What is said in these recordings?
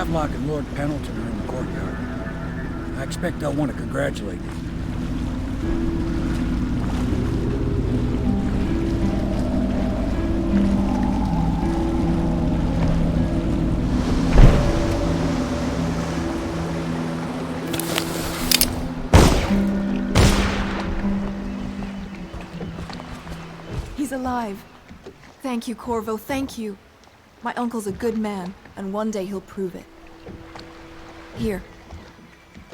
Havelock and Lord Pendleton are in the courtyard. I expect they'll want to congratulate you. He's alive. Thank you, Corvo, thank you. My uncle's a good man, and one day he'll prove it. Here.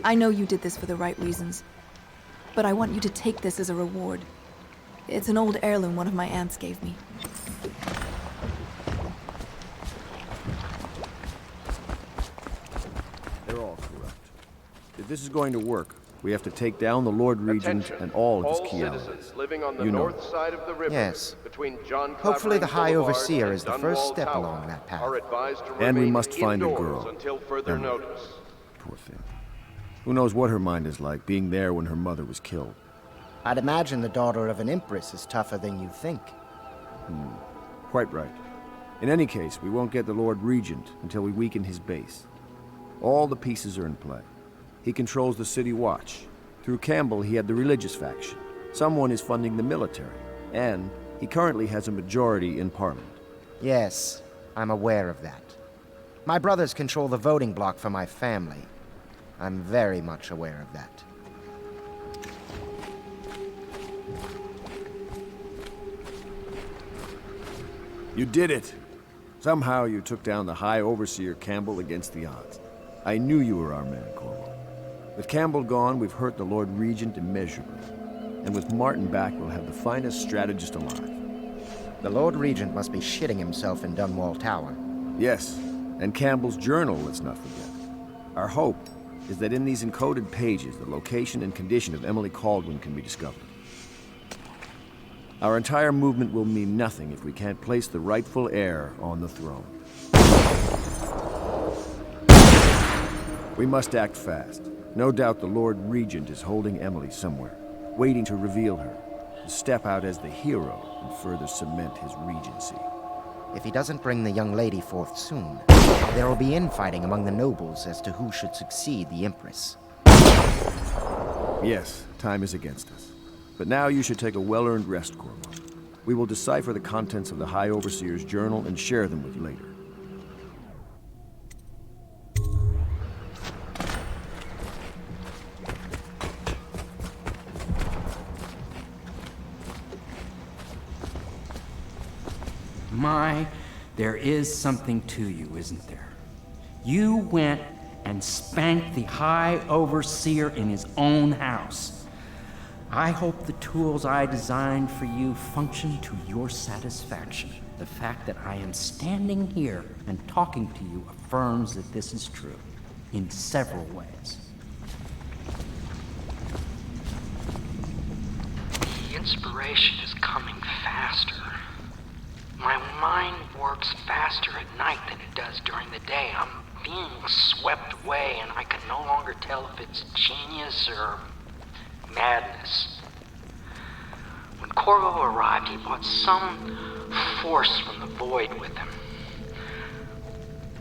I know you did this for the right reasons, but I want you to take this as a reward. It's an old heirloom one of my aunts gave me. They're all corrupt. If this is going to work, we have to take down the Lord Regent and all of his key allies. Living on the north side of the river, yes. Between John Hopefully the High Boulevard Overseer is the first Dunwall step Tower along that path. are advised to And we remain must find a indoors girl. until further Emily. notice. Poor thing. Who knows what her mind is like, being there when her mother was killed. I'd imagine the daughter of an empress is tougher than you think. Quite right. In any case, we won't get the Lord Regent until we weaken his base. All the pieces are in play. He controls the city watch. Through Campbell, he had the religious faction. Someone is funding the military. And he currently has a majority in Parliament. Yes, I'm aware of that. My brothers control the voting bloc for my family. I'm very much aware of that. You did it! Somehow you took down the High Overseer Campbell against the odds. I knew you were our man, Corvo. With Campbell gone, we've hurt the Lord Regent immeasurably. And with Martin back, we'll have the finest strategist alive. The Lord Regent must be shitting himself in Dunwall Tower. Yes, and Campbell's journal, let's not forget. Our hope is that in these encoded pages, the location and condition of Emily Kaldwin can be discovered. Our entire movement will mean nothing if we can't place the rightful heir on the throne. We must act fast. No doubt the Lord Regent is holding Emily somewhere, waiting to reveal her, to step out as the hero and further cement his regency. If he doesn't bring the young lady forth soon, there will be infighting among the nobles as to who should succeed the Empress. Yes, time is against us. But now you should take a well-earned rest, Corvo. We will decipher the contents of the High Overseer's journal and share them with you later. My, there is something to you, isn't there? You went and spanked the High Overseer in his own house. I hope the tools I designed for you function to your satisfaction. The fact that I am standing here and talking to you affirms that this is true, in several ways. The inspiration is coming faster. My mind works faster at night than it does during the day. I'm being swept away, and I can no longer tell if it's genius or madness. When Corvo arrived, he brought some force from the void with him.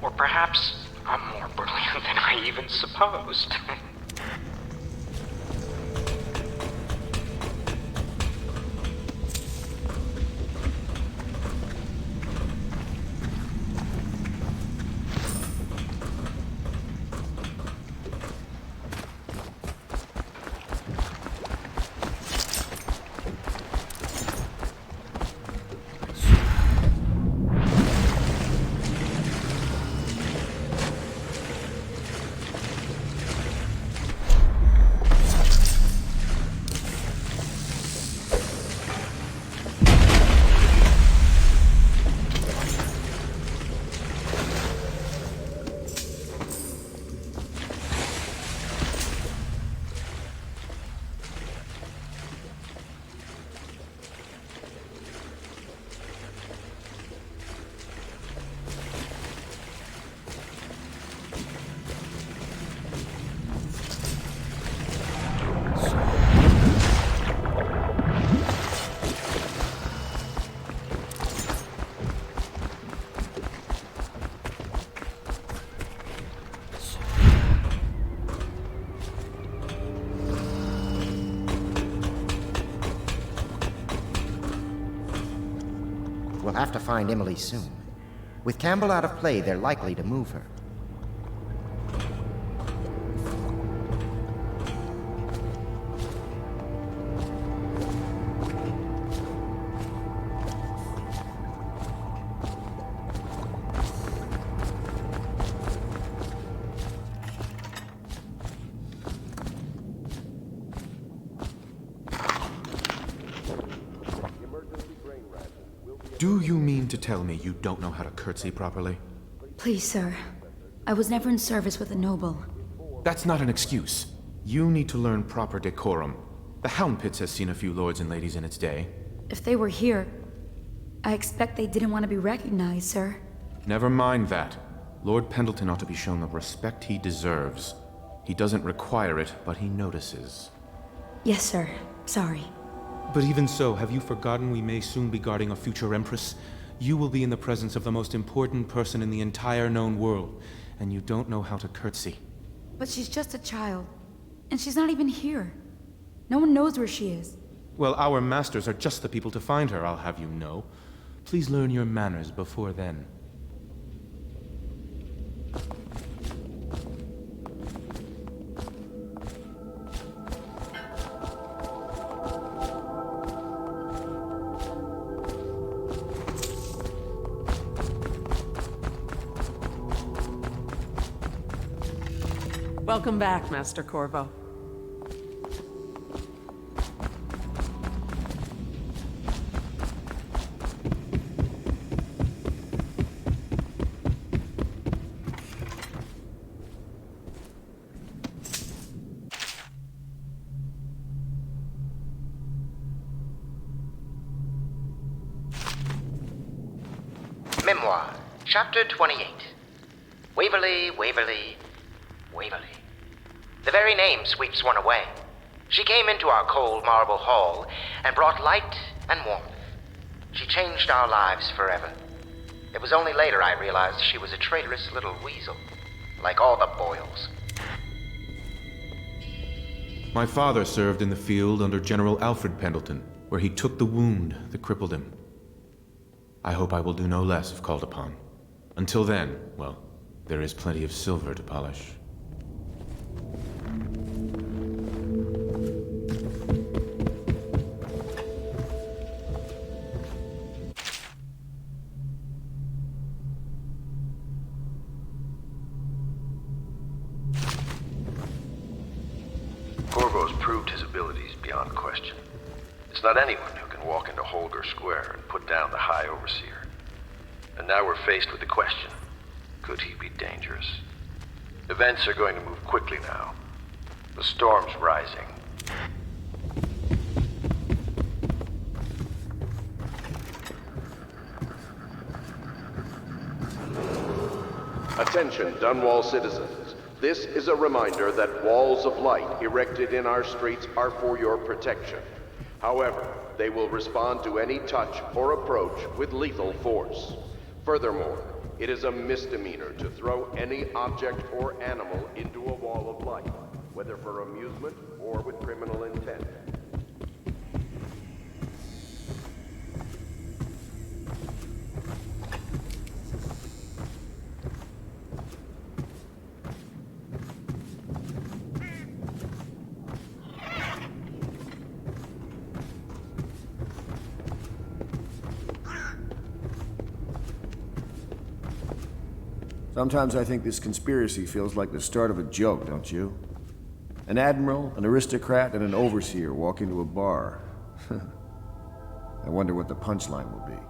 Or perhaps I'm more brilliant than I even supposed. We'll have to find Emily soon. With Campbell out of play, they're likely to move her. Do you mean to tell me you don't know how to curtsy properly? Please, sir. I was never in service with a noble. That's not an excuse. You need to learn proper decorum. The Hound Pits has seen a few lords and ladies in its day. If they were here, I expect they didn't want to be recognized, sir. Never mind that. Lord Pendleton ought to be shown the respect he deserves. He doesn't require it, but he notices. Yes, sir. Sorry. But even so, have you forgotten we may soon be guarding a future Empress? You will be in the presence of the most important person in the entire known world, and you don't know how to curtsy. But she's just a child, and she's not even here. No one knows where she is. Well, our masters are just the people to find her, I'll have you know. Please learn your manners before then. Welcome back, Master Corvo. Memoir, Chapter 28. Waverly, Waverly, Waverly. The very name sweeps one away. She came into our cold marble hall and brought light and warmth. She changed our lives forever. It was only later I realized she was a traitorous little weasel, like all the Boyles. My father served in the field under General Alfred Pendleton, where he took the wound that crippled him. I hope I will do no less if called upon. Until then, well, there is plenty of silver to polish. Corvo's proved his abilities beyond question. It's not anyone who can walk into Holger Square and put down the High Overseer. And now we're faced with the question, could he be dangerous? Events are going to move quickly now. The storm's rising. Attention, Dunwall citizens. This is a reminder that walls of light erected in our streets are for your protection. However, they will respond to any touch or approach with lethal force. Furthermore, it is a misdemeanor to throw any object or animal into a wall of light, whether for amusement or with criminal intent. Sometimes I think this conspiracy feels like the start of a joke, don't you? An admiral, an aristocrat, and an overseer walk into a bar. I wonder what the punchline will be.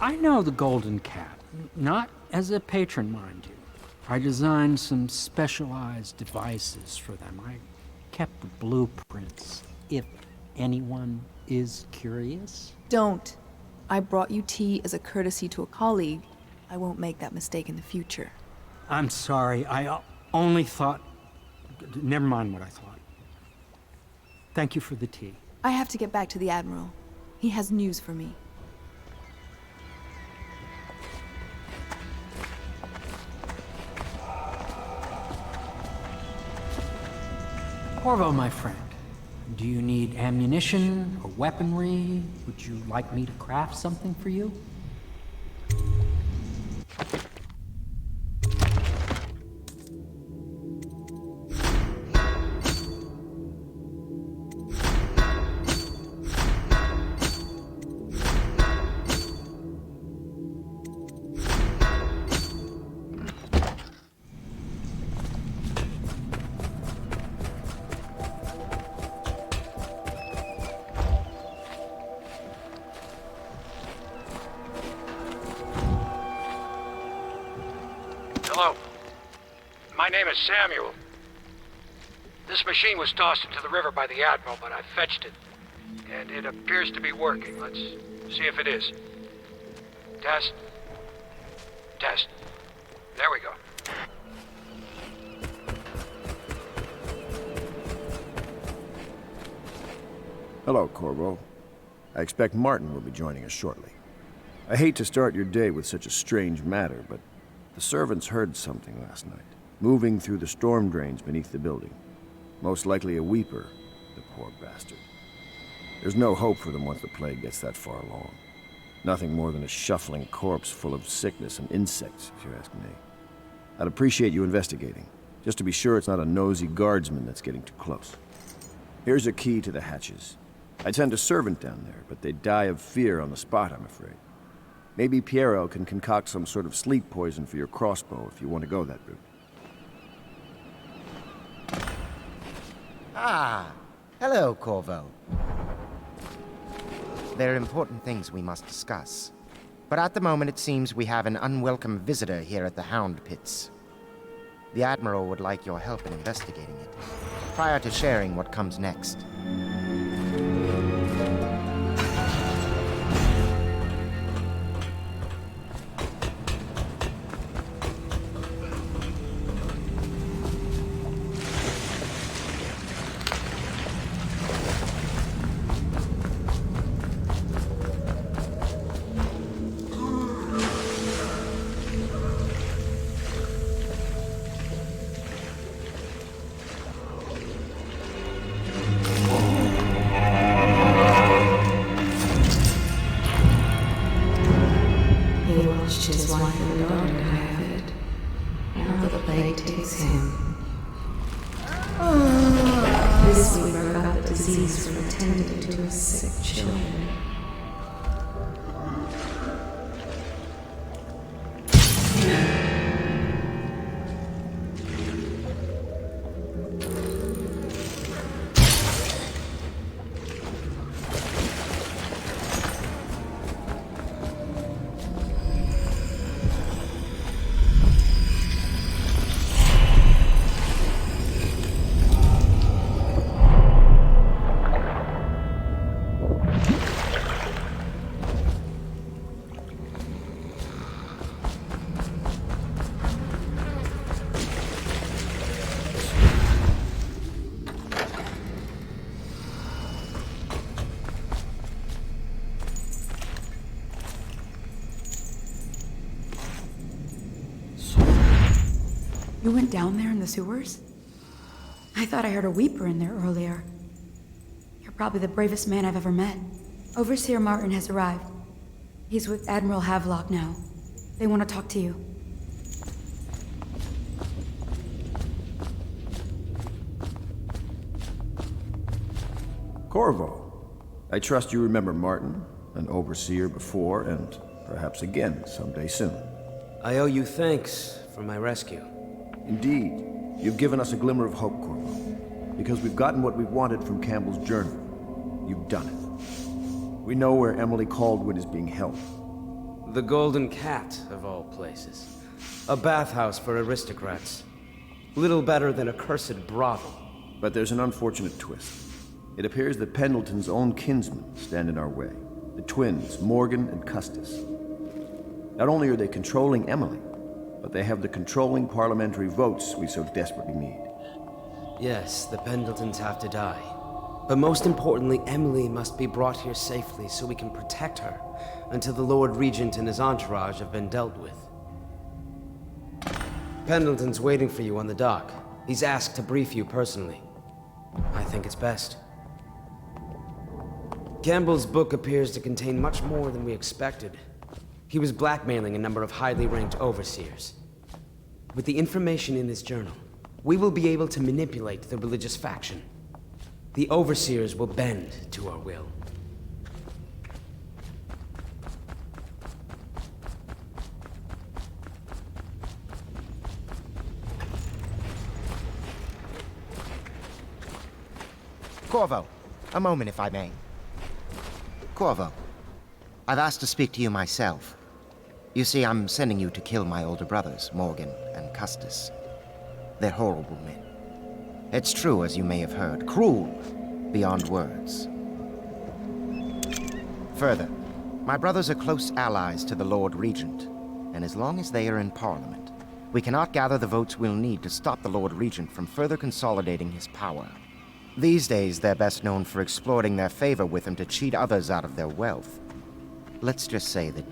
I know the Golden Cat. Not as a patron, mind you. I designed some specialized devices for them. I kept the blueprints, if anyone is curious. Don't. I brought you tea as a courtesy to a colleague. I won't make that mistake in the future. I'm sorry, I only thought... Never mind what I thought. Thank you for the tea. I have to get back to the Admiral. He has news for me. Corvo, my friend, do you need ammunition or weaponry? Would you like me to craft something for you? Hello. My name is Samuel. This machine was tossed into the river by the Admiral, but I fetched it. And it appears to be working. Let's see if it is. Test. Test. There we go. Hello, Corvo. I expect Martin will be joining us shortly. I hate to start your day with such a strange matter, but the servants heard something last night, moving through the storm drains beneath the building. Most likely a weeper, the poor bastard. There's no hope for them once the plague gets that far along. Nothing more than a shuffling corpse full of sickness and insects, if you ask me. I'd appreciate you investigating, just to be sure it's not a nosy guardsman that's getting too close. Here's a key to the hatches. I'd send a servant down there, but they'd die of fear on the spot, I'm afraid. Maybe Piero can concoct some sort of sleep poison for your crossbow if you want to go that route. Ah, hello, Corvo. There are important things we must discuss. But at the moment it seems we have an unwelcome visitor here at the Hound Pits. The Admiral would like your help in investigating it, prior to sharing what comes next. His wife and daughter die of it. Now the plague takes him. This weaver got the disease from attending to his sick children. You went down there in the sewers? I thought I heard a weeper in there earlier. You're probably the bravest man I've ever met. Overseer Martin has arrived. He's with Admiral Havelock now. They want to talk to you. Corvo, I trust you remember Martin, an overseer before, and perhaps again someday soon. I owe you thanks for my rescue. Indeed. You've given us a glimmer of hope, Corvo. Because we've gotten what we wanted from Campbell's journal. You've done it. We know where Emily Caldwood is being held. The Golden Cat, of all places. A bathhouse for aristocrats. Little better than a cursed brothel. But there's an unfortunate twist. It appears that Pendleton's own kinsmen stand in our way. The twins, Morgan and Custis. Not only are they controlling Emily, but they have the controlling parliamentary votes we so desperately need. Yes, the Pendletons have to die. But most importantly, Emily must be brought here safely so we can protect her until the Lord Regent and his entourage have been dealt with. Pendleton's waiting for you on the dock. He's asked to brief you personally. I think it's best. Campbell's book appears to contain much more than we expected. He was blackmailing a number of highly ranked overseers. With the information in his journal, we will be able to manipulate the religious faction. The overseers will bend to our will. Corvo, a moment if I may. Corvo, I've asked to speak to you myself. You see, I'm sending you to kill my older brothers, Morgan and Custis. They're horrible men. It's true, as you may have heard, cruel beyond words. Further, my brothers are close allies to the Lord Regent, and as long as they are in Parliament, we cannot gather the votes we'll need to stop the Lord Regent from further consolidating his power. These days, they're best known for exploiting their favor with him to cheat others out of their wealth. Let's just say that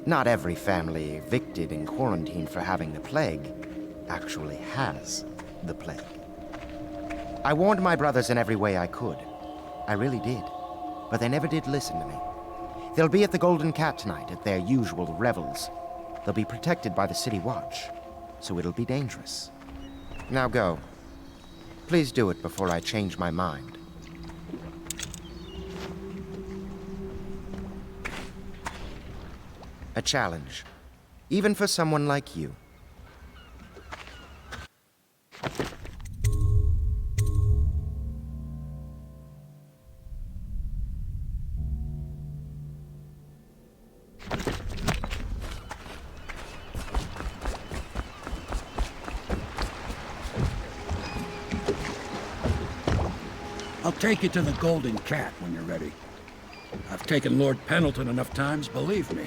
not every family evicted and quarantined for having the plague actually has the plague. I warned my brothers in every way I could. I really did. But they never did listen to me. They'll be at the Golden Cat tonight at their usual revels. They'll be protected by the City Watch, so it'll be dangerous. Now go. Please do it before I change my mind. A challenge, even for someone like you. I'll take you to the Golden Cat when you're ready. I've taken Lord Pendleton enough times, believe me.